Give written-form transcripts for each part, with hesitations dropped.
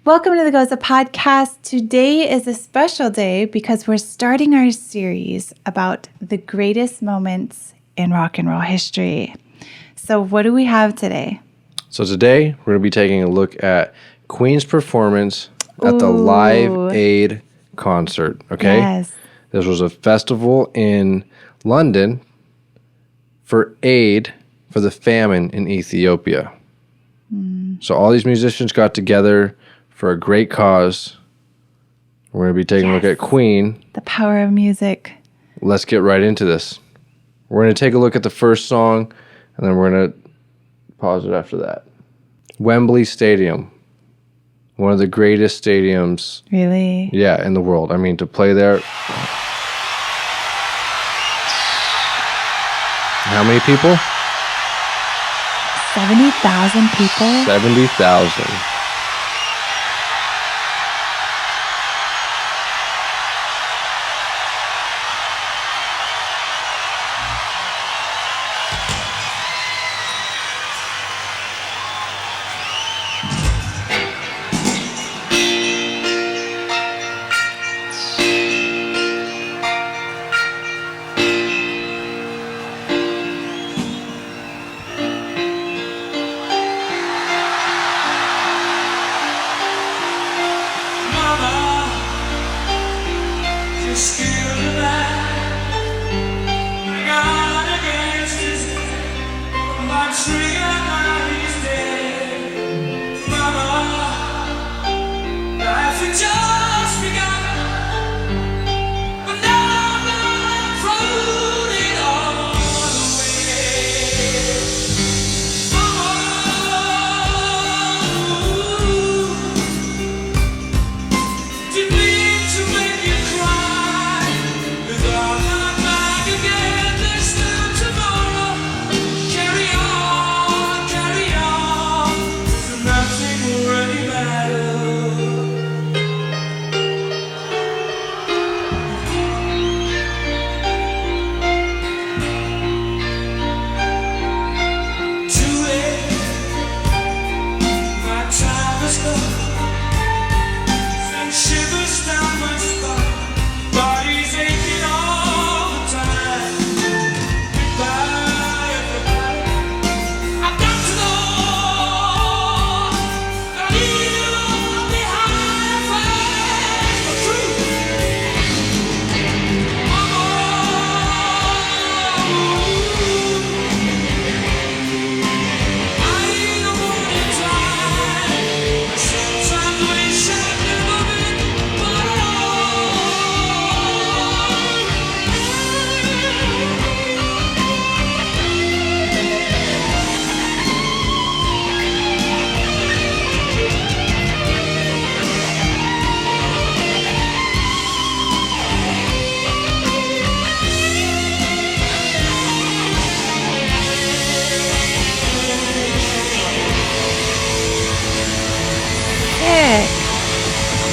Welcome to the GOZA podcast. Today is a special day because we're starting our series about the greatest moments in rock and roll history. So what do we have today? So today we're going to be taking a look at Queen's performance at the Live Aid concert, okay? Yes. This was a festival in London for aid for the famine in Ethiopia. So all these musicians got together for a great cause. We're going to be taking a look at Queen. The power of music. Let's get right into this. We're going to take a look at the first song, and then we're going to pause it after that. Wembley Stadium. One of the greatest stadiums. Really? Yeah, in the world. I mean, to play there. How many people? 70,000 people? 70,000.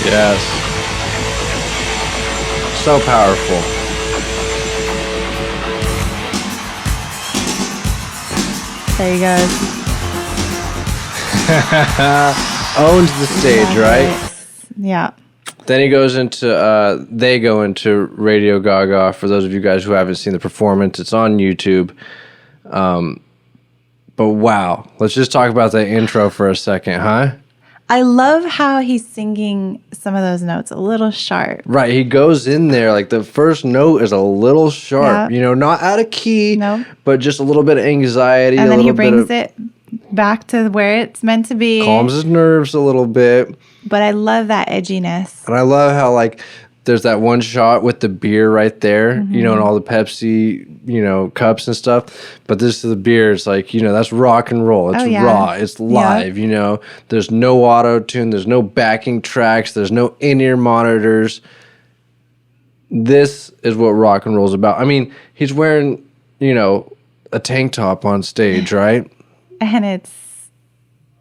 Yes. So powerful. There he goes. Owns the stage, right? Yeah. Then he goes into, they go into Radio Gaga. For those of you guys who haven't seen the performance, it's on YouTube. But wow, let's just talk about that intro for a second, huh? I love how he's singing some of those notes a little sharp. Right, he goes in there, like the first note is a little sharp, you know, not out of key, but just a little bit of anxiety. And then he brings it back to where it's meant to be. Calms his nerves a little bit. But I love that edginess. And I love how, like, there's that one shot with the beer right there, you know, and all the Pepsi, you know, cups and stuff. But this is the beer. It's like, you know, that's rock and roll. It's raw. It's live, you know. There's no auto-tune. There's no backing tracks. There's no in-ear monitors. This is what rock and roll is about. I mean, he's wearing, you know, a tank top on stage, right? And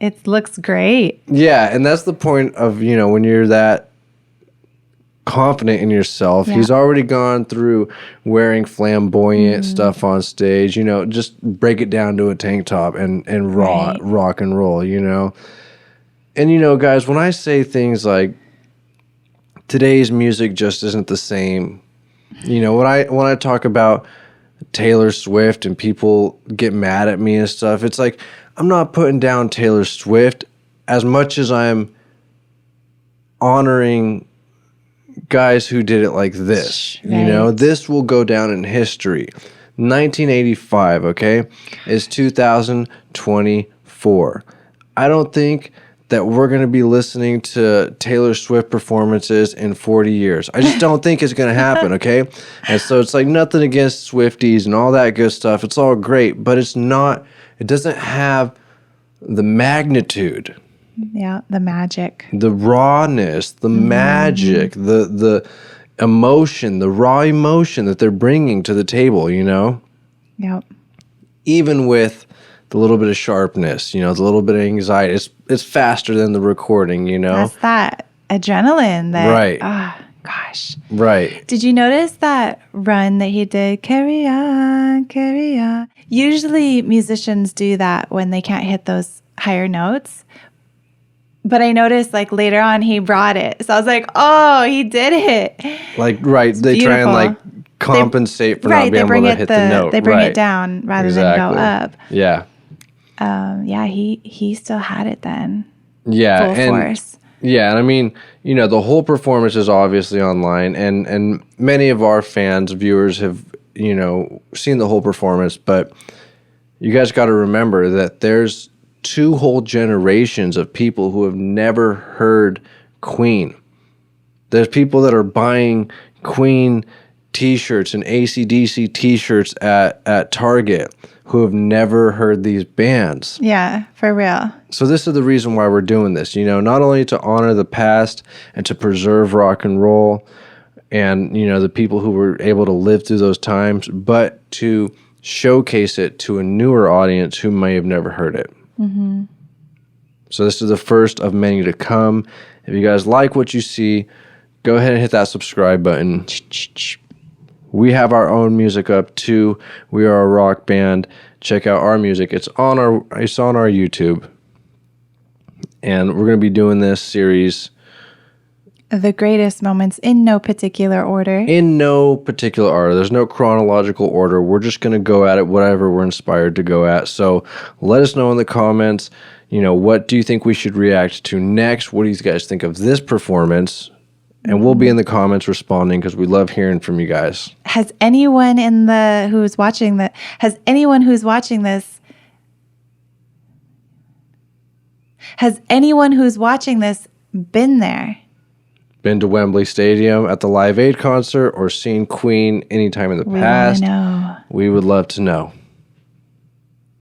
it looks great. Yeah, and that's the point of, you know, when you're that confident in yourself. Yeah. He's already gone through wearing flamboyant stuff on stage. You know, just break it down to a tank top and rock and roll, you know. And, you know, guys, when I say things like today's music just isn't the same, you know, when I talk about Taylor Swift and people get mad at me and stuff, it's like I'm not putting down Taylor Swift as much as I'm honoring guys who did it like this. Right. You know, this will go down in history. 1985, okay, is 2024. I don't think that we're going to be listening to Taylor Swift performances in 40 years. I just don't think it's going to happen, okay? And so it's like nothing against Swifties and all that good stuff. It's all great, but it doesn't have the magnitude. Yeah, the magic. The rawness, the magic, the emotion, the raw emotion that they're bringing to the table, you know? Yep. Even with the little bit of sharpness, you know, the little bit of anxiety. It's faster than the recording, you know? That's that adrenaline that... Right. Gosh. Right. Did you notice that run that he did? Carry on, carry on. Usually musicians do that when they can't hit those higher notes. But I noticed like later on he brought it. So I was like, oh, he did it. Like, right. They try and like compensate for not being able to hit the note. They bring it down rather than go up. Yeah. Yeah, he still had it then. Yeah. Full force. Yeah, and I mean, you know, the whole performance is obviously online, and many of our fans, viewers have, you know, seen the whole performance, but you guys got to remember that there's 2 whole generations of people who have never heard Queen. There's people that are buying Queen t-shirts and AC/DC t-shirts at Target who have never heard these bands. Yeah, for real. So this is the reason why we're doing this, you know, not only to honor the past and to preserve rock and roll and, you know, the people who were able to live through those times, but to showcase it to a newer audience who may have never heard it. Mm-hmm. So this is the first of many to come. If you guys like what you see, go ahead and hit that subscribe button. We have our own music up too. We are a rock band. Check out our music. It's on our YouTube. And we're going to be doing this series. The greatest moments in no particular order. In no particular order. There's no chronological order. We're just going to go at it whatever we're inspired to go at. So let us know in the comments, you know, what do you think we should react to next? What do you guys think of this performance? And we'll be in the comments responding because we love hearing from you guys. Has anyone who's watching this been there? Been to Wembley Stadium at the Live Aid concert or seen Queen anytime in the past? We want to know. We would love to know.